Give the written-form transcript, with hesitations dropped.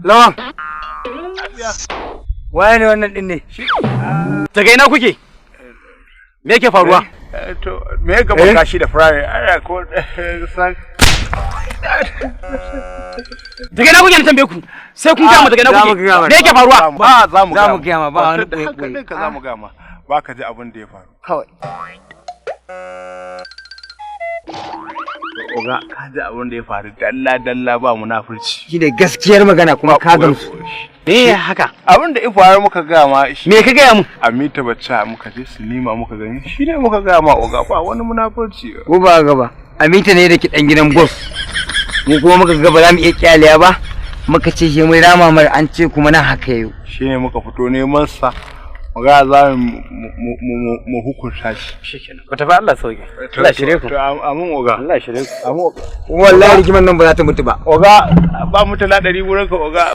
Lawan. Waye ne wannan din ne? Daga ina kuke? Me yake faruwa? To me ya gaba gashi da furare? Ai ko san daga ina kuke na tambaye ku? Sai kun gama daga ina kuke? Me yake faruwa? Ba za mu gama ba wani koyi. Ka za mu gama. Ba ka ji abin da ya faru. Kawai. Oga ka ji abin da ya faru dalla ba munafurci. Shi da gaskiyar magana kuma ka gamsu. Me haka? Abin da ya faru muka gama shi. Me ka gaya mu? Amita bacca muka je sinima muka gani. Shi ne muka gama oga ba wani munafurci. Ko ba gaba. Amita ne da ki dan gidan boss. Mu kuma muka ga ba za mu iya kyaliya ba. Muka ce shi mai rama mar an ce kuma nan haka yau. Shi ne muka fito neman sa. Muga za mu hukunta shi. Shikenan. Ku tafi Allah sauke. Allah shirye ku. Amin oga. Allah shirye ku. Amin. Wallahi rigiman nan ba za ta mutu ba. Oga ba mutala 100 wurin ka oga.